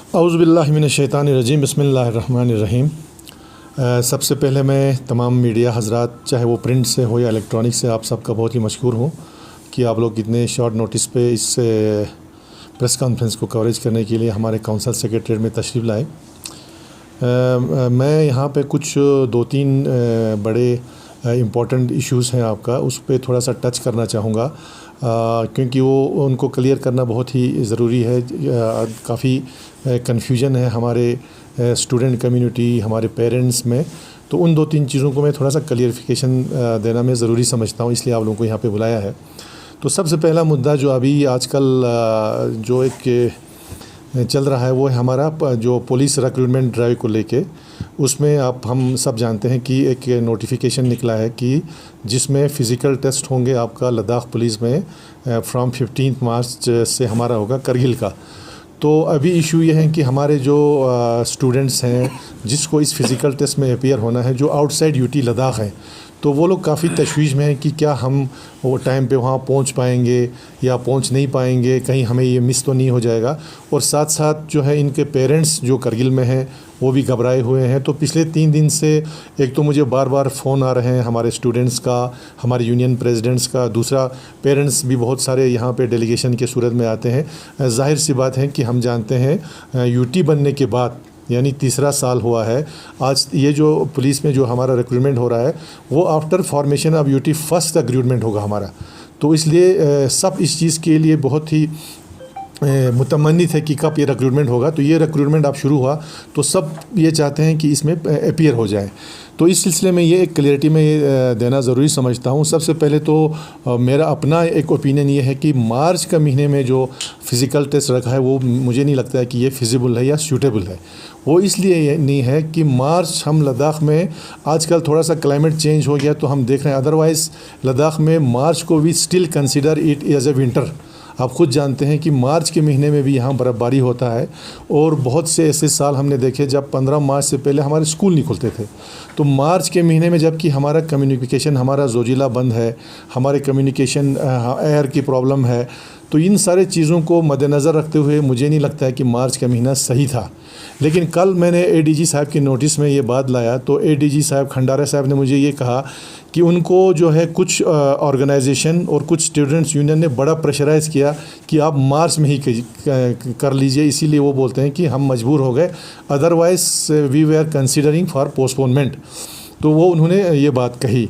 औज़ुबिल्लाहि मिनश्शैतानिर्रजीम बिस्मिल्लाहिर्रहमानिर्रहीम। सबसे पहले मैं तमाम मीडिया हज़रात, चाहे वो प्रिंट से हो या इलेक्ट्रॉनिक से, आप सबका बहुत ही मशकूर हूँ कि आप लोग इतने शॉर्ट नोटिस पे इस प्रेस कॉन्फ्रेंस को कवरेज करने के लिए हमारे काउंसिल सेक्रेटरीट में तशरीफ़ लाए। मैं यहाँ पे कुछ दो तीन बड़े इम्पॉर्टेंट इश्यूज़ हैं आपका, उस पे थोड़ा सा टच करना चाहूँगा क्योंकि वो उनको क्लियर करना बहुत ही ज़रूरी है। काफ़ी कन्फ्यूजन है हमारे स्टूडेंट कम्युनिटी, हमारे पेरेंट्स में, तो उन दो तीन चीज़ों को मैं थोड़ा सा क्लियरिफिकेशन देना मैं ज़रूरी समझता हूँ, इसलिए आप लोगों को यहाँ पे बुलाया है। तो सबसे पहला मुद्दा जो अभी आजकल जो एक चल रहा है वो है हमारा जो पुलिस रिक्रूटमेंट ड्राइव को लेके। उसमें हम सब जानते हैं कि एक नोटिफिकेशन निकला है कि जिसमें फ़िज़िकल टेस्ट होंगे आपका लद्दाख पुलिस में फ्रॉम 15 मार्च से हमारा होगा करगिल का। तो अभी इशू ये है कि हमारे जो स्टूडेंट्स हैं जिसको इस फ़िज़िकल टेस्ट में अपीयर होना है, जो आउटसाइड यूटी लद्दाख हैं, तो वो लोग काफ़ी तशवीश में हैं कि क्या हम वो टाइम पे वहाँ पहुँच पाएंगे या पहुँच नहीं पाएंगे, कहीं हमें ये मिस तो नहीं हो जाएगा। और साथ साथ जो है इनके पेरेंट्स जो करगिल में हैं वो भी घबराए हुए हैं। तो पिछले 3 दिन से एक तो मुझे बार बार फ़ोन आ रहे हैं हमारे स्टूडेंट्स का, हमारे यूनियन प्रेसिडेंट्स का, दूसरा पेरेंट्स भी बहुत सारे यहाँ पे डेलीगेशन के सूरत में आते हैं। ज़ाहिर सी बात है कि हम जानते हैं यूटी बनने के बाद यानी तीसरा साल हुआ है आज, ये जो पुलिस में जो हमारा रिक्रूटमेंट हो रहा है वो after formation of UT first recruitment होगा हमारा। तो इसलिए सब इस चीज़ के लिए बहुत ही मुतमन्नित है कि कब ये रिक्रूटमेंट होगा। तो ये रिक्रूटमेंट अब शुरू हुआ तो सब ये चाहते हैं कि इसमें अपीयर हो जाए। तो इस सिलसिले में ये एक क्लियरिटी में ये देना ज़रूरी समझता हूँ। सबसे पहले तो मेरा अपना एक ओपिनियन ये है कि मार्च का महीने में जो फ़िज़िकल टेस्ट रखा है वो मुझे नहीं लगता है कि ये फिजिबल है या सूटेबल है। वो इसलिए नहीं है कि मार्च हम लद्दाख में आजकल थोड़ा सा क्लाइमेट चेंज हो गया तो हम देख रहे हैं, अदरवाइज़ लद्दाख में मार्च को we still consider it as a winter. आप ख़ुद जानते हैं कि मार्च के महीने में भी यहाँ बर्फ़बारी होता है और बहुत से ऐसे साल हमने देखे जब 15 मार्च से पहले हमारे स्कूल नहीं खुलते थे। तो मार्च के महीने में जबकि हमारा कम्युनिकेशन, हमारा ज़ोजिला बंद है, हमारे कम्युनिकेशन एयर की प्रॉब्लम है, तो इन सारे चीज़ों को मद्देनज़र रखते हुए मुझे नहीं लगता है कि मार्च का महीना सही था। लेकिन कल मैंने एडीजी साहब की नोटिस में ये बात लाया तो एडीजी साहब खंडारा साहब ने मुझे ये कहा कि उनको जो है कुछ ऑर्गेनाइजेशन और कुछ स्टूडेंट्स यूनियन ने बड़ा प्रेशराइज़ किया कि आप मार्च में ही कर लीजिए, इसीलिए वो बोलते हैं कि हम मजबूर हो गए, otherwise we we are considering for postponement. तो वो उन्होंने ये बात कही।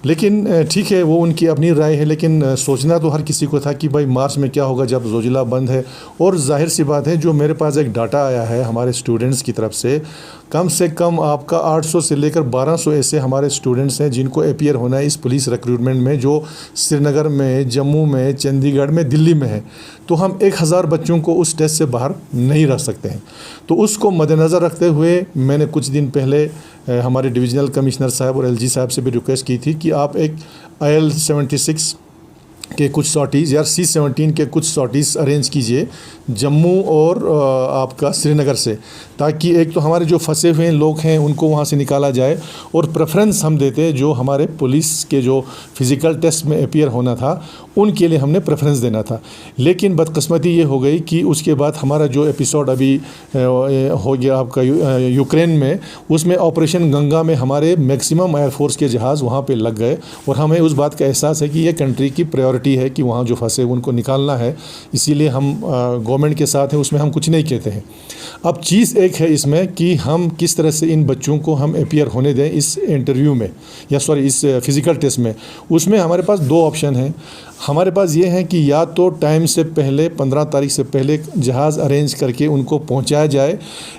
लेकिन ठीक है, वो उनकी अपनी राय है, लेकिन सोचना तो हर किसी को था कि भाई मार्च में क्या होगा जब ज़ोजिला बंद है। और जाहिर सी बात है, जो मेरे पास एक डाटा आया है हमारे स्टूडेंट्स की तरफ से कम आपका 800 से लेकर 1200 ऐसे हमारे स्टूडेंट्स हैं जिनको अपीयर होना है इस पुलिस रिक्रूटमेंट में, जो श्रीनगर में, जम्मू में, चंडीगढ़ में, दिल्ली में है। तो हम 1000 बच्चों को उस टेस्ट से बाहर नहीं रख सकते हैं। तो उसको मद्देनज़र रखते हुए मैंने कुछ दिन पहले हमारे डिविजनल कमिश्नर साहब और एलजी साहब से भी रिक्वेस्ट की थी कि आप एक IL-76 के कुछ सॉर्टीज़ या C-17 के कुछ सॉर्टीज़ अरेंज कीजिए जम्मू और आपका श्रीनगर से, ताकि एक तो हमारे जो फंसे हुए लोग हैं उनको वहाँ से निकाला जाए और प्रेफरेंस हम देते जो हमारे पुलिस के जो फ़िज़िकल टेस्ट में अपीयर होना था उनके लिए हमने प्रेफरेंस देना था। लेकिन बदकिस्मती ये हो गई कि उसके बाद हमारा जो एपिसोड अभी हो गया आपका यूक्रेन में, उसमें ऑपरेशन गंगा में हमारे मैक्सिमम एयरफोर्स के जहाज़ वहाँ पे लग गए और हमें उस बात का एहसास है कि ये कंट्री की प्रायोरिटी है कि वहाँ जो फंसे उनको निकालना है, इसीलिए हम गवर्नमेंट के साथ हैं, उसमें हम कुछ नहीं कहते हैं। अब चीज़ एक है इसमें कि हम किस तरह से इन बच्चों को हम अपीयर होने दें इस इंटरव्यू में या इस फ़िज़िकल टेस्ट में। उसमें हमारे पास 2 ऑप्शन हैं। हमारे पास ये है कि या तो टाइम से पहले 15 तारीख से पहले जहाज़ अरेंज करके उनको पहुंचाया जाए,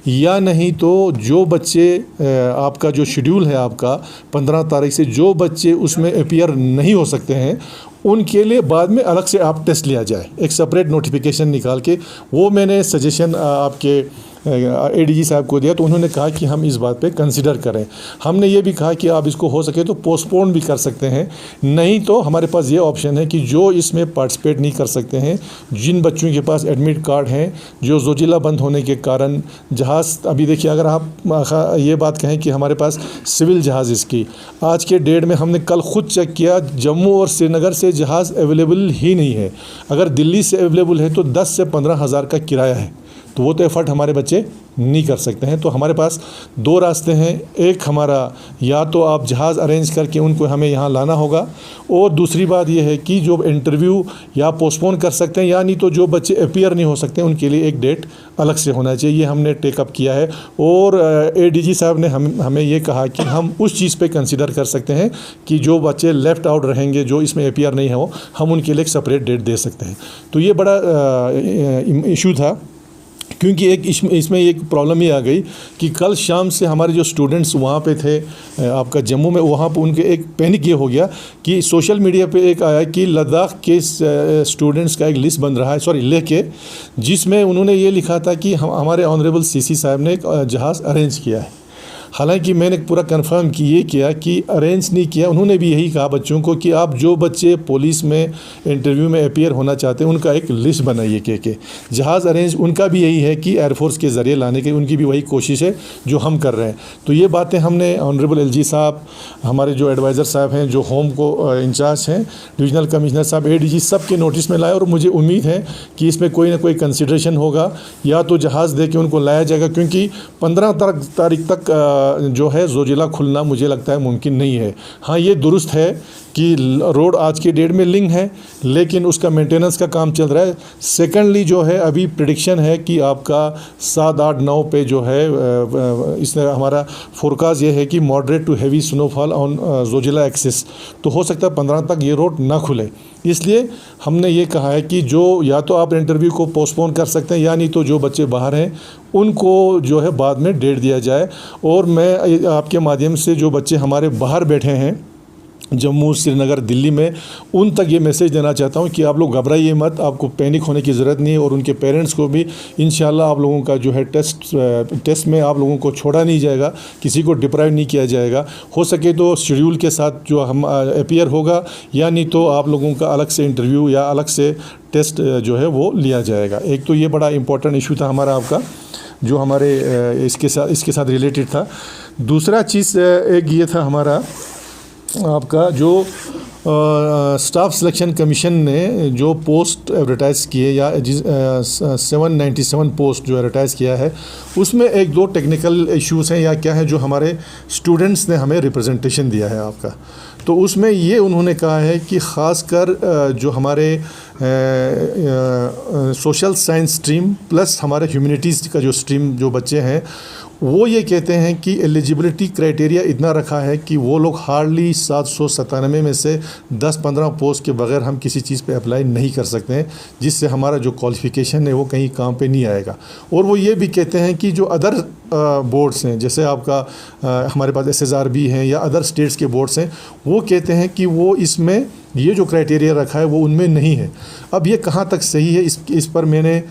या नहीं तो जो बच्चे आपका जो शेड्यूल है आपका 15 तारीख से, जो बच्चे उसमें अपीयर नहीं हो सकते हैं उनके लिए बाद में अलग से आप टेस्ट लिया जाए, एक सेपरेट नोटिफिकेशन निकाल के। वो मैंने सजेशन आपके एडीजी साहब को दिया तो उन्होंने कहा कि हम इस बात पे कंसिडर करें। हमने ये भी कहा कि आप इसको हो सके तो पोस्टपोन भी कर सकते हैं, नहीं तो हमारे पास ये ऑप्शन है कि जो इसमें पार्टिसिपेट नहीं कर सकते हैं, जिन बच्चों के पास एडमिट कार्ड हैं, जो ज़ोजिला बंद होने के कारण जहाज़, अभी देखिए अगर आप ये बात कहें कि हमारे पास सिविल जहाज़ इसकी आज के डेट में, हमने कल ख़ुद चेक किया, जम्मू और श्रीनगर से जहाज़ अवेलेबल ही नहीं है। अगर दिल्ली से अवेलेबल है तो 10 से 15 हज़ार का किराया है। तो वो तो एफ़र्ट हमारे बच्चे नहीं कर सकते हैं। तो हमारे पास दो रास्ते हैं, एक हमारा या तो आप जहाज़ अरेंज करके उनको हमें यहाँ लाना होगा, और दूसरी बात यह है कि जो इंटरव्यू या पोस्टपोन कर सकते हैं, या नहीं तो जो बच्चे अपीयर नहीं हो सकते उनके लिए एक डेट अलग से होना चाहिए। ये हमने टेकअप किया है, और ADG साहब ने हमें ये कहा कि हम उस चीज़ पे कंसिडर कर सकते हैं कि जो बच्चे लेफ़्ट आउट रहेंगे, जो इसमें अपीयर नहीं हो, हम उनके लिए एक सेपरेट डेट दे सकते हैं। तो ये बड़ा इशू था, क्योंकि इसमें एक प्रॉब्लम ये आ गई कि कल शाम से हमारे जो स्टूडेंट्स वहाँ पे थे आपका जम्मू में, वहाँ पे उनके एक पैनिक ये हो गया कि सोशल मीडिया पे एक आया कि लद्दाख के स्टूडेंट्स का एक लिस्ट बन रहा है, लेह के, जिसमें उन्होंने ये लिखा था कि हमारे ऑनरेबल CC साहब ने एक जहाज़ अरेंज किया है। हालांकि मैंने पूरा कंफर्म किया कि अरेंज नहीं किया। उन्होंने भी यही कहा बच्चों को कि आप जो बच्चे पुलिस में इंटरव्यू में अपीयर होना चाहते हैं उनका एक लिस्ट बनाइए के जहाज़ अरेंज उनका भी यही है कि एयरफोर्स के ज़रिए लाने की उनकी भी वही कोशिश है जो हम कर रहे हैं। तो ये बातें हमने ऑनरेबल LG साहब, हमारे जो एडवाइज़र साहब हैं, जो होम को इंचार्ज हैं, डिविजनल कमिश्नर साहब, ADG सब के नोटिस में लाए, और मुझे उम्मीद है कि इसमें कोई ना कोई कंसिडरेशन होगा, या तो जहाज़ दे के उनको लाया जाएगा, क्योंकि 15 तारीख तक जो है ज़ोजिला खुलना मुझे लगता है मुमकिन नहीं है। हाँ, ये दुरुस्त है कि रोड आज की डेट में लिंक है, लेकिन उसका मेंटेनेंस का काम चल रहा है। सेकेंडली जो है अभी प्रेडिक्शन है कि आपका 7, 8, 9 पे जो है इसमें हमारा फोरकास्ट ये है कि moderate to heavy snowfall on Zojila axis, तो हो सकता है 15 तक ये रोड ना खुले। इसलिए हमने ये कहा है कि जो या तो आप इंटरव्यू को पोस्टपोन कर सकते हैं, या नहीं तो जो बच्चे बाहर हैं उनको जो है बाद में डेट दिया जाए। और मैं आपके माध्यम से जो बच्चे हमारे बाहर बैठे हैं जम्मू, श्रीनगर, दिल्ली में, उन तक ये मैसेज देना चाहता हूँ कि आप लोग घबराइए मत, आपको पैनिक होने की ज़रूरत नहीं है, और उनके पेरेंट्स को भी इंशाल्लाह आप लोगों का जो है टेस्ट में आप लोगों को छोड़ा नहीं जाएगा, किसी को डिप्राइव नहीं किया जाएगा। हो सके तो शेड्यूल के साथ जो हम अपीयर होगा, या नहीं तो आप लोगों का अलग से इंटरव्यू या अलग से टेस्ट जो है वो लिया जाएगा। एक तो ये बड़ा इंपॉर्टेंट इशू था हमारा आपका, जो हमारे इसके साथ रिलेटेड था। दूसरा चीज़ एक ये था हमारा आपका जो स्टाफ सिलेक्शन कमीशन ने जो पोस्ट एडवर्टाइज़ किए, या 797 पोस्ट जो एडवर्टाइज़ किया है, उसमें 1-2 टेक्निकल इश्यूज़ हैं या क्या है जो हमारे स्टूडेंट्स ने हमें रिप्रेजेंटेशन दिया है आपका। तो उसमें ये उन्होंने कहा है कि ख़ासकर जो हमारे सोशल साइंस स्ट्रीम प्लस हमारे ह्यूमैनिटीज़ का जो स्ट्रीम जो बच्चे हैं, वो ये कहते हैं कि एलिजिबिलिटी क्राइटेरिया इतना रखा है कि वो लोग हार्डली 797 में से 10-15 पोस्ट के बगैर हम किसी चीज़ पे अप्लाई नहीं कर सकते हैं, जिससे हमारा जो क्वालिफ़िकेशन है वो कहीं काम पे नहीं आएगा। और वो ये भी कहते हैं कि जो अदर बोर्ड्स हैं, जैसे आपका हमारे पास SSRB हैं या अदर स्टेट्स के बोर्ड्स हैं, वो कहते हैं कि वो इसमें ये जो क्राइटेरिया रखा है वो उनमें नहीं है। अब ये कहाँ तक सही है, इस पर मैंने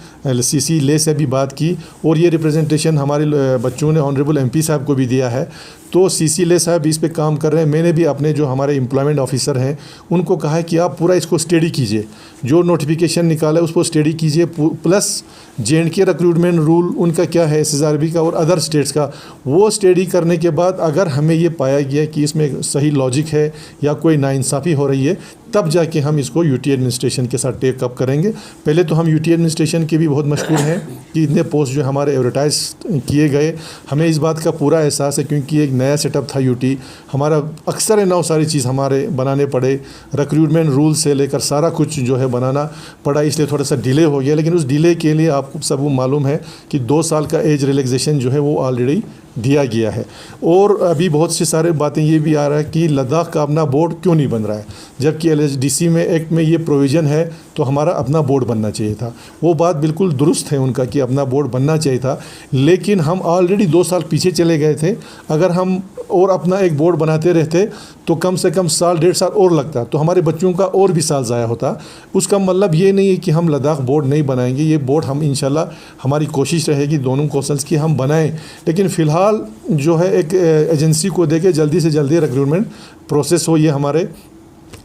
CC ले से भी बात की, और ये रिप्रेजेंटेशन हमारे बच्चों ने ऑनरेबल MP साहब को भी दिया है। तो CC ले साहब इस पे काम कर रहे हैं। मैंने भी अपने जो हमारे एम्प्लॉयमेंट ऑफिसर हैं उनको कहा है कि आप पूरा इसको स्टडी कीजिए, जो नोटिफिकेशन निकाला है उसको स्टडी कीजिए, प्लस J&K रिक्रूटमेंट रूल उनका क्या है, SSRB का और अदर स्टेट्स का, वो स्टडी करने के बाद अगर हमें ये पाया गया कि इसमें सही लॉजिक है या कोई नाइंसाफ़ी हो रही है, तब जाके हम इसको UT एडमिनिस्ट्रेशन के साथ टेक अप करेंगे। पहले तो हम UT एडमिनिस्ट्रेशन के भी बहुत मशहूर हैं कि इतने पोस्ट जो हमारे एडवर्टाइज किए गए, हमें इस बात का पूरा एहसास है, क्योंकि एक नया सेटअप था UT हमारा, अक्सर है 9 सारी चीज़ हमारे बनाने पड़े, रिक्रूटमेंट रूल से लेकर सारा कुछ जो है बनाना पड़ा, इसलिए थोड़ा सा डिले हो गया। लेकिन उस डिले के लिए आपको सब मालूम है कि 2 साल का एज रिलैक्सेशन जो है वो ऑलरेडी दिया गया है। और अभी बहुत सी सारे बातें ये भी आ रहा है कि लद्दाख का अपना बोर्ड क्यों नहीं बन रहा है, जबकि LHDC में एक्ट में ये प्रोविज़न है, तो हमारा अपना बोर्ड बनना चाहिए था। वो बात बिल्कुल दुरुस्त है उनका कि अपना बोर्ड बनना चाहिए था, लेकिन हम ऑलरेडी 2 साल पीछे चले गए थे। अगर हम और अपना एक बोर्ड बनाते रहते तो कम से कम साल 1.5 साल और लगता, तो हमारे बच्चों का और भी साल ज़ाया होता। उसका मतलब ये नहीं है कि हम लद्दाख बोर्ड नहीं बनाएंगे, ये बोर्ड हम इंशाल्लाह हमारी कोशिश रहेगी दोनों कौशल्स की हम बनाएं। लेकिन फ़िलहाल जो है एक एजेंसी को देके जल्दी से जल्दी रिक्रूटमेंट प्रोसेस हो, ये हमारे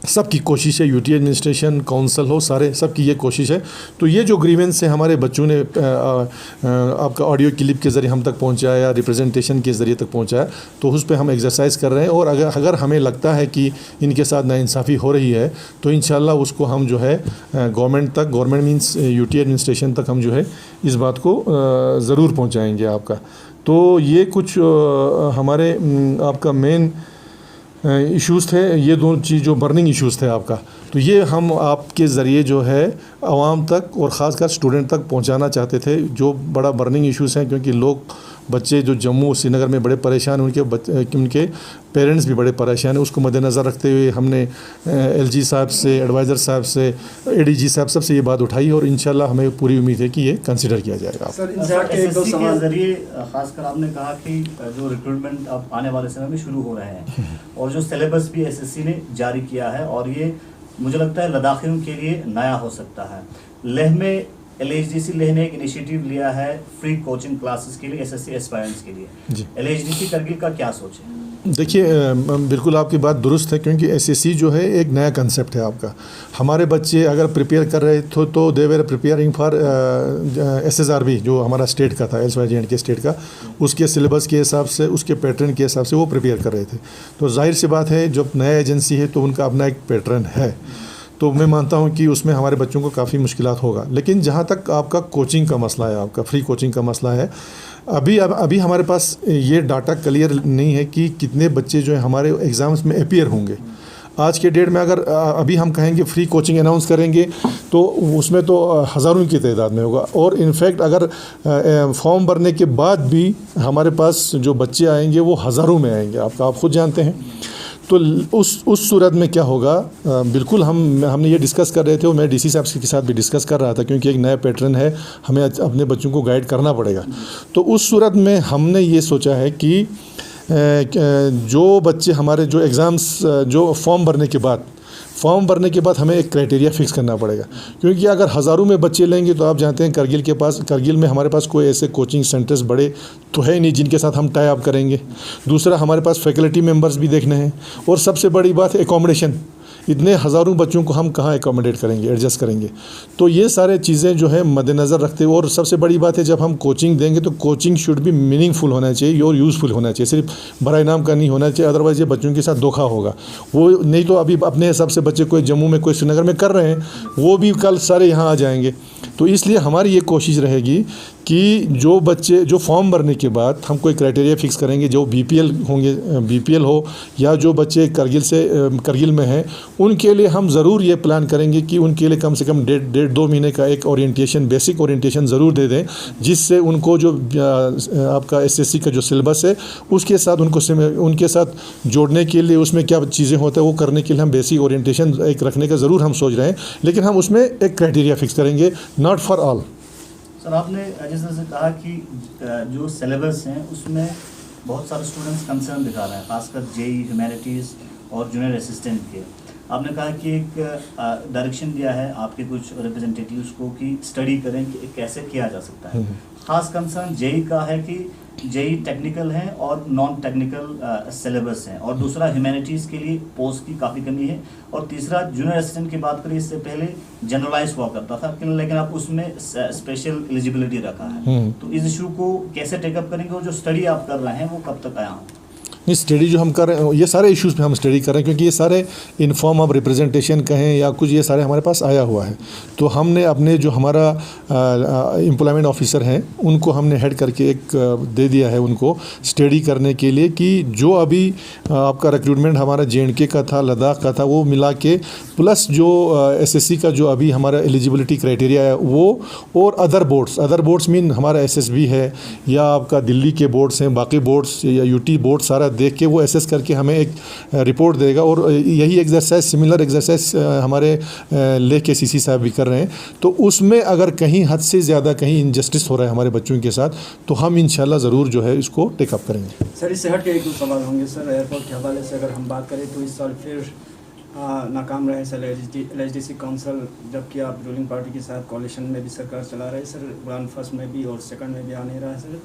सबकी कोशिश है, यूटी एडमिनिस्ट्रेशन, काउंसिल हो, सारे सबकी ये कोशिश है। तो ये जो ग्रीवेंस है हमारे बच्चों ने आपका ऑडियो क्लिप के ज़रिए हम तक पहुंचाया, रिप्रेजेंटेशन के ज़रिए तक पहुंचाया, तो उस पे हम एक्सरसाइज कर रहे हैं। और अगर हमें लगता है कि इनके साथ नाइंसाफ़ी हो रही है तो इंशाल्लाह उसको हम जो है गवर्नमेंट मींस यूटी एडमिनिस्ट्रेशन तक हम जो है इस बात को ज़रूर पहुँचाएँगे आपका। तो ये कुछ हमारे आपका मेन इश्यूज़ थे, ये दो चीज़ जो बर्निंग इश्यूज़ थे आपका, तो ये हम आपके ज़रिए जो है आवाम तक और ख़ासकर स्टूडेंट तक पहुंचाना चाहते थे, जो बड़ा बर्निंग इश्यूज़ हैं। क्योंकि लोग बच्चे जो जम्मू श्रीनगर में बड़े परेशान हैं, उनके पेरेंट्स भी बड़े परेशान हैं। उसको मद्देनज़र रखते हुए हमने एलजी साहब से, एडवाइज़र साहब से, एडीजी साहब सबसे ये बात उठाई और इंशाल्लाह हमें पूरी उम्मीद है कि ये कंसिडर किया जाएगा। सर एसएससी के जरिए खासकर आपने कहा कि जो रिक्रूटमेंट अब आने वाले समय में शुरू हो रहे हैं और जो सिलेबस भी एसएससी ने जारी किया है, और ये मुझे लगता है लद्दाखियों के लिए नया हो सकता है। लेह में LHDC लेह ने एक इनिशिएटिव लिया है फ्री कोचिंग क्लासेस के लिए एसएससी एस्पायरेंट्स के लिए। LHDC करगिल का क्या सोच है? देखिए, बिल्कुल आपकी बात दुरुस्त है, क्योंकि एसएससी जो है एक नया कंसेप्ट है आपका। हमारे बच्चे अगर प्रिपेयर कर रहे थे तो they were preparing for SSRB जो हमारा स्टेट का था, LSY के स्टेट का, उसके सिलेबस के हिसाब से, उसके पैटर्न के हिसाब से वो प्रिपेयर कर रहे थे। तो जाहिर सी बात है, जब नया एजेंसी है तो उनका अपना एक पैटर्न है, तो मैं मानता हूं कि उसमें हमारे बच्चों को काफ़ी मुश्किलात होगा। लेकिन जहां तक आपका कोचिंग का मसला है, आपका फ्री कोचिंग का मसला है, अभी हमारे पास ये डाटा क्लियर नहीं है कि कितने बच्चे जो है हमारे एग्ज़ाम्स में अपीयर होंगे। आज के डेट में अगर अभी हम कहेंगे फ्री कोचिंग अनाउंस करेंगे तो उसमें तो हज़ारों की तादाद में होगा। और इनफैक्ट अगर फॉर्म भरने के बाद भी हमारे पास जो बच्चे आएंगे वो हज़ारों में आएंगे, आप खुद जानते हैं। तो उस सूरत में क्या होगा, बिल्कुल हमने ये डिस्कस कर रहे थे और मैं डीसी साहब के साथ भी डिस्कस कर रहा था, क्योंकि एक नया पैटर्न है, हमें अपने बच्चों को गाइड करना पड़ेगा। तो उस सूरत में हमने ये सोचा है कि जो बच्चे हमारे जो एग्ज़ाम्स जो फॉर्म भरने के बाद हमें एक क्राइटेरिया फ़िक्स करना पड़ेगा। क्योंकि अगर हज़ारों में बच्चे लेंगे तो आप जानते हैं करगिल में हमारे पास कोई ऐसे कोचिंग सेंटर्स बड़े तो है नहीं जिनके साथ हम टाई अप करेंगे। दूसरा, हमारे पास फैकल्टी मेंबर्स भी देखने हैं, और सबसे बड़ी बात है एकोमोडेशन। इतने हज़ारों बच्चों को हम कहाँ एकोमोडेट करेंगे, एडजस्ट करेंगे। तो ये सारे चीज़ें जो है मद्देनज़र रखते हुए, और सबसे बड़ी बात है जब हम कोचिंग देंगे तो कोचिंग शुड भी मीनिंगफुल होना चाहिए और यूज़फुल होना चाहिए, सिर्फ बड़ा इनाम का नहीं होना चाहिए। अदरवाइज़ ये बच्चों के साथ धोखा होगा। वो नहीं तो अभी अपने हिसाब से बच्चे कोई जम्मू में कोई श्रीनगर में कर रहे हैं, वो भी कल सारे यहाँ आ जाएंगे। तो इसलिए हमारी ये कोशिश रहेगी कि जो बच्चे जो फॉर्म भरने के बाद हम कोई क्राइटेरिया फ़िक्स करेंगे, जो BPL होंगे, BPL हो, या जो बच्चे करगिल में हैं, उनके लिए हम ज़रूर ये प्लान करेंगे कि उनके लिए कम से कम 1.5-2 महीने का एक ओरिएंटेशन, बेसिक ओरिएंटेशन ज़रूर दे दें, जिससे उनको जो आपका SSC का जो सिलेबस है उसके साथ उनके साथ जोड़ने के लिए, उसमें क्या चीज़ें होती हैं वो करने के लिए हम बेसिक ओरिएंटेशन एक रखने का ज़रूर हम सोच रहे हैं। लेकिन हम उसमें एक क्राइटेरिया फ़िक्स करेंगे, नॉट फॉर ऑल। सर, आपने जिस तरह से कहा कि जो सिलेबस हैं उसमें बहुत सारे स्टूडेंट्स कंसर्न दिखा रहे हैं, खासकर JEE, ह्यूमैनिटीज़ और जूनियर असिस्टेंट के। आपने कहा कि एक डायरेक्शन दिया है आपके कुछ रिप्रेजेंटेटिव्स को कि स्टडी करें कि कैसे किया जा सकता है। खास कंसर्न JEE का है कि JEE टेक्निकल है और नॉन टेक्निकल सिलेबस है, और दूसरा ह्यूमैनिटीज़ के लिए पोस्ट की काफ़ी कमी है, और तीसरा जूनियर असिस्टेंट की बात करें, इससे पहले जनरलाइज हुआ करता था, लेकिन आप उसमें स्पेशल एलिजिबिलिटी रखा है। तो इस इशू को कैसे टेकअप करेंगे, और जो स्टडी आप कर रहे हैं वो कब तक आया हो? नहीं, स्टडी जो हम कर रहे हैं ये सारे इश्यूज़ पे हम स्टडी कर रहे हैं, क्योंकि ये सारे इन फॉर्म ऑफ रिप्रेजेंटेशन कहें या कुछ, ये सारे हमारे पास आया हुआ है। तो हमने अपने जो हमारा एम्प्लॉयमेंट ऑफिसर हैं उनको हमने हेड करके एक दे दिया है उनको स्टडी करने के लिए, कि जो अभी आपका रिक्रूटमेंट हमारा JNK का था, लद्दाख का था, वो मिला के प्लस जो SSC का जो अभी हमारा एलिजिबिलिटी क्राइटेरिया है वो, और अदर बोर्ड्स मीन हमारा SSB है या आपका दिल्ली के बोर्ड्स हैं, बाकी बोर्ड्स या UT बोर्ड, सारा देख के वो एसेस करके हमें एक रिपोर्ट देगा। और यही एक्सरसाइज, सिमिलर एक्सरसाइज हमारे लेह के CC साहब भी कर रहे हैं। तो उसमें अगर कहीं हद से ज़्यादा कहीं इनजस्टिस हो रहा है हमारे बच्चों के साथ, तो हम इंशाल्लाह ज़रूर जो है इसको टेकअप करेंगे। सर, इससे हट के एक दो सवाल होंगे। सर, एयरपोर्ट के हवाले से अगर हम बात करें तो इस साल फिर नाकाम रहे सर LHDC काउंसिल, जबकि आप रूलिंग पार्टी के साथ कोalition में भी सरकार चला रहे हैं सर, 1 फर्स्ट में भी और 2nd में भी आ नहीं रहा है सर।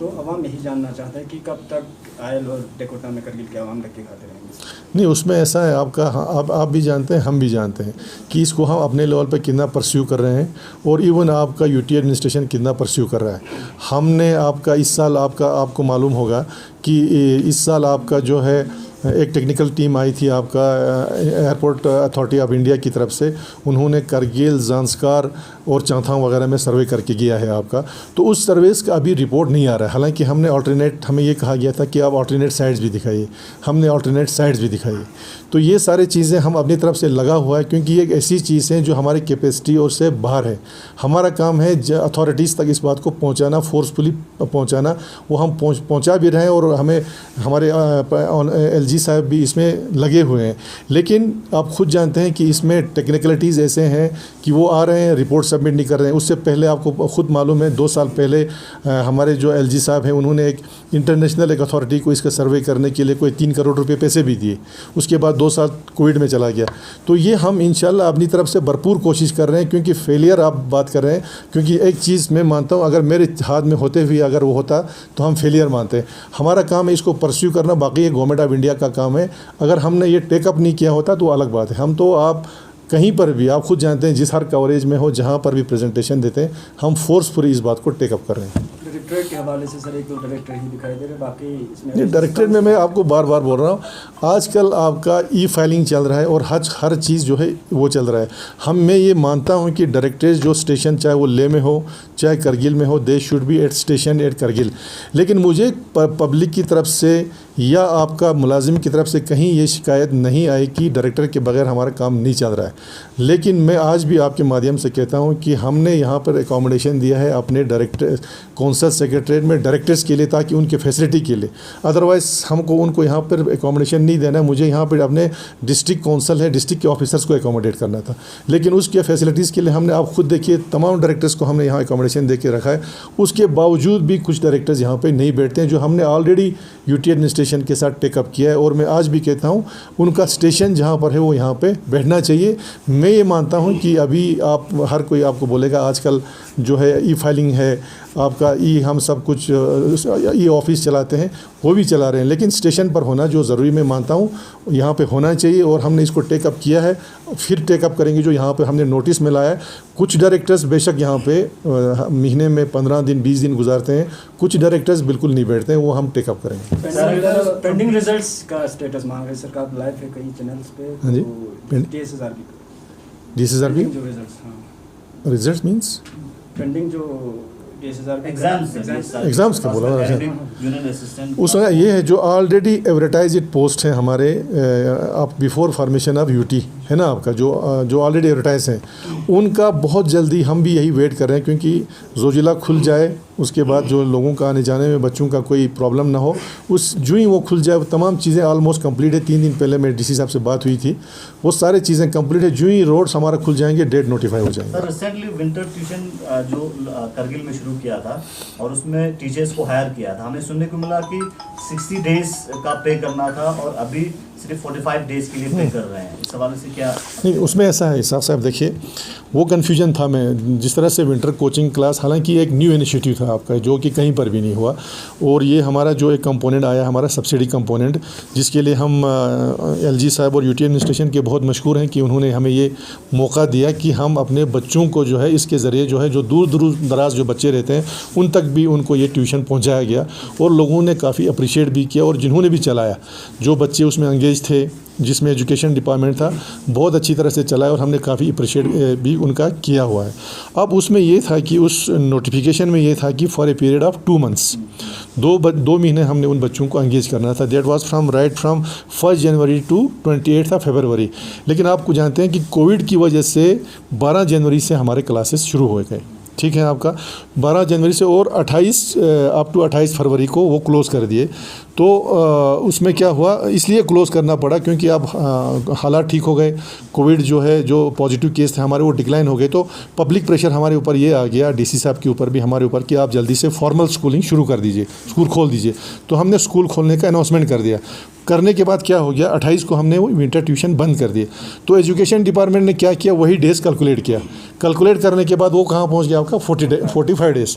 तो अवाम यही जानना चाहता है कि कब तक आयल और डेकोटा में करगिल के अवाम धक्के खाते रहेंगे। नहीं, उसमें ऐसा है आपका, आप भी जानते हैं, हम भी जानते हैं कि इसको हम अपने लेवल पे कितना परस्यू कर रहे हैं और इवन आपका यूटी एडमिनिस्ट्रेशन कितना परस्यू कर रहा है। हमने आपका इस साल आपको मालूम होगा कि इस साल आपका जो है एक टेक्निकल टीम आई थी आपका एयरपोर्ट अथॉरिटी ऑफ इंडिया की तरफ से, उन्होंने करगिल, ज़ांस्कार और चांथांग वगैरह में सर्वे करके गया है आपका। तो उस सर्विस का अभी रिपोर्ट नहीं आ रहा है। हालांकि हमने ऑल्टरनेट, हमें ये कहा गया था कि आप ऑल्टरनेट साइड्स भी दिखाइए, हमने ऑल्टरनेट साइड्स भी दिखाई। तो ये सारी चीज़ें हम अपनी तरफ से लगा हुआ है, क्योंकि ये एक ऐसी चीज़ है जो हमारी कैपेसिटी और से बाहर है। हमारा काम है अथॉरिटीज़ तक इस बात को पहुँचाना, फोर्सफुली पहुँचाना। वो हम पहुँचा भी रहे हैं और हमें हमारे LG साहब भी इसमें लगे हुए हैं। लेकिन आप खुद जानते हैं कि इसमें टेक्निकलिटीज़ ऐसे हैं कि वो आ रहे हैं, रिपोर्ट सबमिट नहीं कर रहे हैं। उससे पहले आपको खुद मालूम है 2 साल पहले हमारे जो LG साहब हैं उन्होंने एक इंटरनेशनल एक अथॉरिटी को इसका सर्वे करने के लिए कोई 3 करोड़ रुपए पैसे भी दिए। उसके बाद 2 साल कोविड में चला गया। तो ये हम इंशाल्लाह अपनी तरफ से भरपूर कोशिश कर रहे हैं, क्योंकि फेलियर आप बात कर रहे हैं, क्योंकि एक चीज़ मैं मानता हूँ, अगर मेरे हाथ में होते हुए अगर वो होता तो हम फेलियर मानते हैं। हमारा काम है इसको परस्यू करना, बाकी ये गवर्नमेंट ऑफ इंडिया का काम है। अगर हमने ये टेकअप नहीं किया होता तो अलग बात है। हम तो आप कहीं पर भी, आप खुद जानते हैं, जिस हर कवरेज में हो, जहाँ पर भी प्रेजेंटेशन देते हैं, हम फोर्सफुली इस बात को टेकअप कर रहे हैं। डायरेक्टरेट के हवाले से सर एक तो डायरेक्टर ही दिखाई दे रहे, बाकी इसमें नहीं, डायरेक्टरेट में मैं आपको बार बार बोल रहा हूँ, आजकल आपका फाइलिंग चल रहा है और हर चीज़ जो है वो चल रहा है। मैं ये मानता हूँ कि डायरेक्टरेट जो स्टेशन, चाहे वो लेह में हो चाहे करगिल में हो, they should be at station at Kargil. लेकिन मुझे पब्लिक की तरफ से या आपका मुलाजिम की तरफ से कहीं ये शिकायत नहीं आई कि डायरेक्टर के बगैर हमारा काम नहीं चल रहा है। लेकिन मैं आज भी आपके माध्यम से कहता हूँ कि हमने यहाँ पर एकोमोडेशन दिया है अपने डायरेक्टर कौंसल सेक्रेटरीट में डायरेक्टर्स के लिए, ताकि उनके फैसिलिटी के लिए। अदरवाइज़ हमको उनको यहाँ पर एकोमोडेशन नहीं देना है। मुझे यहाँ पर अपने डिस्ट्रिक्ट कौंसल है, डिस्ट्रिक्ट के ऑफिसर्स को एकोमोडेट करना था। लेकिन उसके फैसिलिटीज़ के लिए हमने, आप खुद देखिए, तमाम डायरेक्टर्स को हमने यहाँ एकोमोडेशन दे के रखा है। उसके बावजूद भी कुछ डायरेक्टर्स यहाँ पर नहीं बैठते हैं, जो हमने ऑलरेडी यूटी एडमिनिस्ट्रेशन के साथ टेकअप किया है। और मैं आज भी कहता हूँ उनका स्टेशन जहाँ पर है वो यहाँ पे बैठना चाहिए। मैं ये मानता हूँ कि अभी आप हर कोई आपको बोलेगा आजकल जो है फाइलिंग है आपका, हम सब कुछ ऑफिस चलाते हैं, वो भी चला रहे हैं, लेकिन स्टेशन पर होना जो ज़रूरी मैं मानता हूँ यहाँ पे होना चाहिए। और हमने इसको टेकअप किया है, फिर टेकअप करेंगे। जो यहाँ पे हमने नोटिस में लाया है, कुछ डायरेक्टर्स बेशक यहाँ पे महीने में 15 दिन 20 दिन गुजारते हैं, कुछ डायरेक्टर्स बिल्कुल नहीं बैठते हैं, वो हम टेकअप करेंगे। पेंडिंग रिजल्ट्स का स्टेटस मांग रहे सरकार, लाइव है कई चैनल्स पे। हाँ जी, DSSRB जो रिजल्ट्स, रिजल्ट मीन्स पेंडिंग जो एग्ज़ाम्स का बोला जूनियर असिस्टेंट, उसमें ये है जो ऑलरेडी एडवर्टाइज्ड पोस्ट हैं हमारे आप बिफोर फॉर्मेशन ऑफ यूटी है ना, आपका जो ऑलरेडी एडवर्टाइज हैं, उनका बहुत जल्दी हम भी यही वेट कर रहे हैं, क्योंकि ज़ोजिला खुल जाए, उसके बाद जो लोगों का आने जाने में बच्चों का कोई प्रॉब्लम ना हो, उस जो ही वो खुल जाए, तमाम चीज़ें ऑलमोस्ट कंप्लीट है। 3 दिन पहले मेरे DC साहब से बात हुई थी, वो सारी चीज़ें कंप्लीट है। जो ही रोड्स हमारा खुल जाएंगे, डेट नोटिफाई हो जाएंगे। सर रिसेंटली विंटर ट्यूशन जो करगिल में शुरू किया था और उसमें टीचर्स को हायर किया था, हमें सुनने को मिला कि 60 डेज का पे करना था और अभी सिर्फ 45 डेज के लिए पे कर रहे हैं। इस हवाले से क्या? नहीं, उसमें ऐसा है इसाक साहब, देखिए वो कन्फ्यूजन था। मैं जिस तरह से विंटर कोचिंग क्लास, हालांकि एक न्यू इनिशिएटिव था आपका, जो कि कहीं पर भी नहीं हुआ, और ये हमारा जो एक कंपोनेंट आया, हमारा सब्सिडी कंपोनेंट, जिसके लिए हम LG साहब और यूटी एडमिनिस्ट्रेशन के बहुत मशहूर हैं कि उन्होंने हमें ये मौका दिया कि हम अपने बच्चों को जो है इसके ज़रिए जो है, जो दूर दराज जो बच्चे रहते हैं उन तक भी उनको ये ट्यूशन पहुँचाया गया, और लोगों ने काफ़ी अप्रिशिएट भी किया। और जिन्होंने भी चलाया, जो बच्चे उसमें एंगेज थे, जिसमें एजुकेशन डिपार्टमेंट था, बहुत अच्छी तरह से चलाया और हमने काफ़ी अप्रिशिएट भी उनका किया हुआ है। अब उसमें ये था कि उस नोटिफिकेशन में ये था कि for a period of 2 months, 2 महीने हमने उन बच्चों को एंगेज करना था। That was from 1 January to 28 February. लेकिन आपको जानते हैं कि कोविड की वजह से 12 जनवरी से हमारे क्लासेस शुरू हो गए, ठीक है आपका 12 जनवरी से, और 28 फरवरी को वो क्लोज़ कर दिए। तो उसमें क्या हुआ, इसलिए क्लोज़ करना पड़ा क्योंकि अब हालात ठीक हो गए, कोविड जो है, जो पॉजिटिव केस थे हमारे वो डिक्लाइन हो गए। तो पब्लिक प्रेशर हमारे ऊपर ये आ गया, DC साहब के ऊपर भी हमारे ऊपर, कि आप जल्दी से फॉर्मल स्कूलिंग शुरू कर दीजिए, स्कूल खोल दीजिए। तो हमने स्कूल खोलने का अनाउंसमेंट कर दिया। करने के बाद क्या हो गया, 28 को हमने वो विंटर ट्यूशन बंद कर दिए। तो एजुकेशन डिपार्टमेंट ने क्या किया, वही डेज़ कैलकुलेट किया। कैलकुलेट करने के बाद वो कहाँ पहुँच गया आपका 45 डेज़।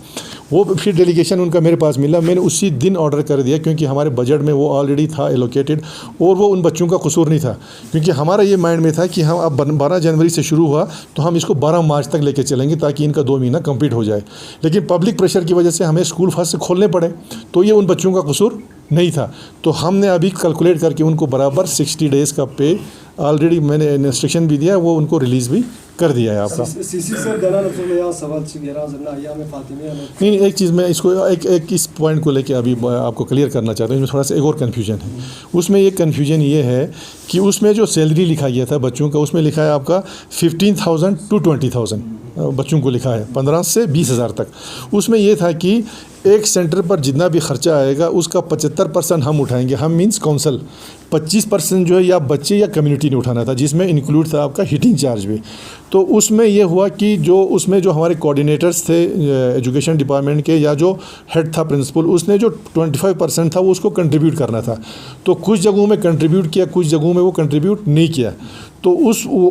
वो फिर डेलीगेशन उनका मेरे पास मिला, मैंने उसी दिन ऑर्डर कर दिया, क्योंकि हमारे बजट में वो ऑलरेडी था एलोकेटेड, और वो उन बच्चों का कसूर नहीं था, क्योंकि हमारा ये माइंड में था कि हम अब 12 जनवरी से शुरू हुआ तो हम इसको 12 मार्च तक लेके चलेंगे, ताकि इनका 2 महीना कंप्लीट हो जाए। लेकिन पब्लिक प्रेशर की वजह से हमें स्कूल फर्स्ट से खोलने पड़े, तो ये उन बच्चों का कसूर नहीं था। तो हमने अभी कैलकुलेट करके उनको बराबर 60 डेज़ का पे ऑलरेडी मैंने इंस्ट्रक्शन भी दिया, वो उनको रिलीज़ भी कर दिया है आपका। नहीं, एक चीज़ मैं इसको एक इस पॉइंट को लेके अभी आपको क्लियर करना चाहता हूँ, इसमें थोड़ा सा एक और कन्फ्यूजन है। उसमें एक कन्फ्यूजन ये है कि उसमें जो सैलरी लिखा गया था बच्चों का, उसमें लिखा है आपका 15,000 to 20,000 बच्चों को लिखा है, 15 से 20,000 तक। उसमें यह था कि एक सेंटर पर जितना भी खर्चा आएगा उसका 75% हम उठाएंगे, हम मींस काउंसिल, 25% जो है या बच्चे या कम्युनिटी ने उठाना था, जिसमें इंक्लूड था आपका हीटिंग चार्ज भी। तो उसमें ये हुआ कि उसमें जो हमारे कोऑर्डिनेटर्स थे एजुकेशन डिपार्टमेंट के, या जो हेड था प्रिंसिपल, उसने जो 25% था वो उसको कंट्रीब्यूट करना था। तो कुछ जगहों में कंट्रीब्यूट किया, कुछ जगहों में वो कंट्रीब्यूट नहीं किया। तो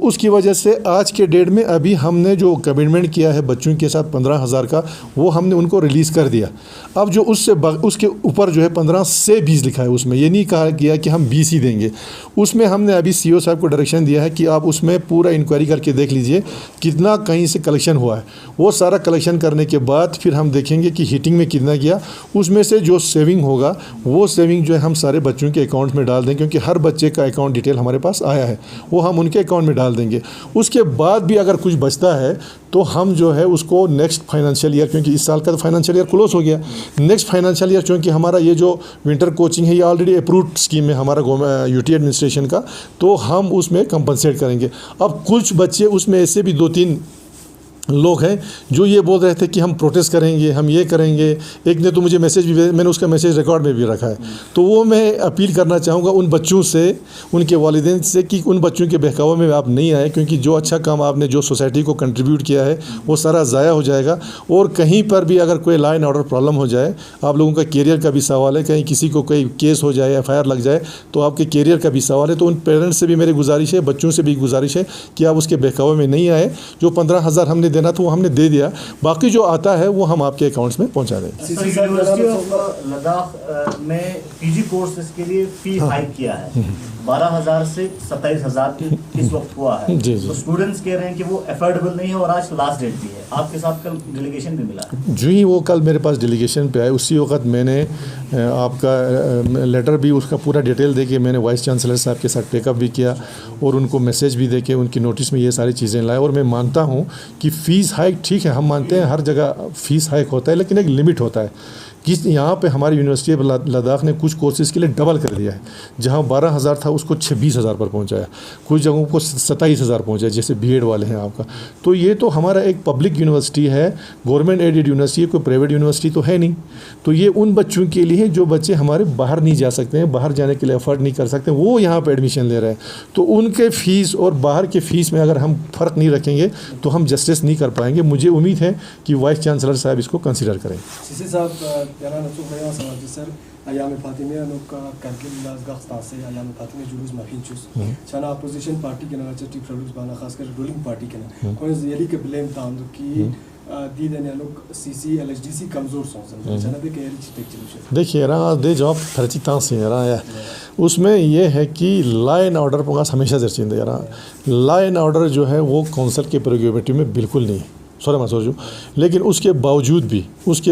उसकी वजह से आज के डेट में अभी हमने जो कमिटमेंट किया है बच्चों के साथ 15,000 का, वो हमने उनको रिलीज़ कर दिया। अब जो उसके ऊपर जो है 15 से 20 लिखा है, उसमें ये नहीं कहा गया कि हम 20 ही देंगे। उसमें हमने अभी सीईओ साहब को डायरेक्शन दिया है कि आप उसमें पूरा इंक्वायरी करके देख लीजिए कितना कहीं से कलेक्शन हुआ है। वो सारा कलेक्शन करने के बाद फिर हम देखेंगे कि हीटिंग में कितना गया, उसमें से जो सेविंग होगा वो सेविंग जो है हम सारे बच्चों के अकाउंट में डाल दें, क्योंकि हर बच्चे का अकाउंट डिटेल हमारे पास आया है, वो हम उनके अकाउंट में डाल देंगे। उसके बाद भी अगर कुछ बचता है तो हम जो है उसको नेक्स्ट फाइनेंशियल ईयर, क्योंकि इस साल का तो फाइनेंशियल ईयर क्लोज हो गया, नेक्स्ट फाइनेंशियल ईयर, क्योंकि हमारा ये जो विंटर कोचिंग है ये ऑलरेडी अप्रूव्ड स्कीम है हमारा यूटी एडमिनिस्ट्रेशन का, तो हम उसमें कंपनसेट करेंगे। अब कुछ बच्चे उसमें ऐसे भी 2-3 लोग हैं जो ये बोल रहे थे कि हम प्रोटेस्ट करेंगे, हम ये करेंगे। एक ने तो मुझे मैसेज भी, मैंने उसका मैसेज रिकॉर्ड में भी रखा है। तो वो मैं अपील करना चाहूँगा उन बच्चों से, उनके वालिदैन से, कि उन बच्चों के बहकावे में आप नहीं आए, क्योंकि जो अच्छा काम आपने जो सोसाइटी को कंट्रीब्यूट किया है वो सारा ज़ाया हो जाएगा। और कहीं पर भी अगर कोई लॉ एंड ऑर्डर प्रॉब्लम हो जाए, आप लोगों का कैरियर का भी सवाल है, कहीं किसी को कोई केस हो जाए, FIR लग जाए, तो आपके कैरियर का भी सवाल है। तो उन पेरेंट्स से भी मेरी गुजारिश है, बच्चों से भी गुजारिश है कि आप उसके बहकावे में नहीं आए। जो 15,000 हमने देना था वो हमने दे दिया, बाकी जो आता है वो हम आपके अकाउंट्स में पहुंचा देंगे। यूनिवर्सिटी ऑफ लद्दाख में पीजी कोर्सेज के लिए फी हाइक किया है, 12,000 से 27,000 इस वक्त हुआ है। तो स्टूडेंट्स कह रहे हैं कि वो अफोर्डेबल नहीं है, और आज लास्ट डेट भी है। आपके साथ कल डेलीगेशन भी मिला है। जो ही वो कल मेरे पास डेलीगेशन पे आए, उसी वक्त मैंने आपका लेटर भी, उसका पूरा डिटेल दे के मैंने वाइस चांसलर साहब के साथ टेकअप भी किया, और उनको मैसेज भी दे के उनकी नोटिस में ये सारी चीज़ें लाए। और मैं मानता हूँ कि फ़ीस हाइक ठीक है, हम मानते हैं हर जगह फ़ीस हाइक होता है, लेकिन एक लिमिट होता है। कि यहाँ पे हमारी यूनिवर्सिटी ऑफ लद्दाख ने कुछ कोर्सेज़ के लिए डबल कर दिया है, जहाँ 12,000 था उसको 26,000 पर पहुँचाया, कुछ जगहों को 27,000 पहुँचाया, जैसे बीएड वाले हैं आपका। तो ये तो हमारा एक पब्लिक यूनिवर्सिटी है, गवर्नमेंट एडेड यूनिवर्सिटी है, कोई प्राइवेट यूनिवर्सिटी तो है नहीं। तो ये उन बच्चों के लिए जो बच्चे हमारे बाहर नहीं जा सकते हैं, बाहर जाने के लिए अफोर्ड नहीं कर सकते, वो यहाँ पर एडमिशन ले रहे हैं। तो उनके फ़ीस और बाहर के फ़ीस में अगर हम फ़र्क नहीं रखेंगे तो हम जस्टिस नहीं कर पाएंगे। मुझे उम्मीद है कि वाइस चांसलर साहब इसको कंसिडर करें। याना नसुख बयां समाज सर अयाम फातिमे अनुका करगिल लाजगा खस्तासे अयाम फातिमे जुलूस माफिंचुस चना अपोजिशन पार्टी के ना चटी प्रोड्यूस बाना खासकर रूलिंग पार्टी के ना कोई यली के ब्लेम तांदो की दीदन या लोग सीसी एलएचडीसी कमजोर सोचन चना दे के टेक्चुल। देखिए रा दे जॉब फरची तांसे रा है, उसमें ये है कि लॉ एंड ऑर्डर पर हमेशा जर्चिंदे यार, लॉ एंड ऑर्डर जो है वो काउंसिल के प्रेरोगेटिव में बिल्कुल नहीं, लेकिन उसके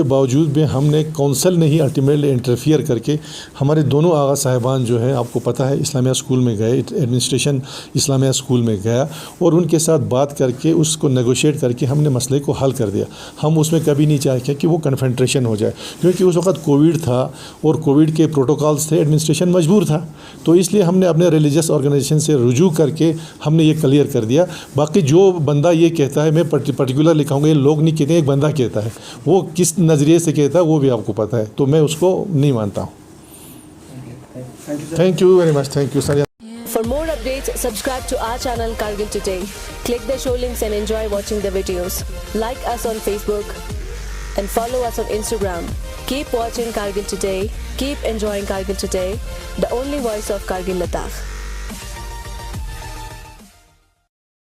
बावजूद भी हमने काउंसिल ने ही अल्टीमेटली इंटरफियर करके हमारे दोनों आगा साहिबान जो हैं, आपको पता है इस्लामिया स्कूल में गए, एडमिनिस्ट्रेशन इस्लामिया स्कूल में गया, और उनके साथ बात करके उसको नेगोशिएट करके हमने मसले को हल कर दिया। हम उसमें कभी नहीं चाहे कि वो कन्फ्रंटेशन हो जाए, क्योंकि उस वक्त कोविड था और कोविड के प्रोटोकॉल्स थे, एडमिनिस्ट्रेशन मजबूर था। तो इसलिए हमने अपने रिलीजियस ऑर्गेनाइजेशन से रुजू करके हमने ये क्लियर कर दिया। बाकी जो बंदा ये कहता है, मैं पर्टिकुलर लिखाऊंगा, ये लोग नहीं कहते, एक बंदा कहता है, वो किस नज़रिए से कहता है वो भी आपको पता है, तो मैं उसको नहीं मानता हूँ। Thank you very much, thank you sir. For more updates, subscribe to our channel Kargil Today. Click the show links and enjoy watching the videos. Like us on Facebook. and follow us on Instagram. Keep watching Kargil Today. Keep enjoying Kargil Today, the only voice of Kargil Ladakh.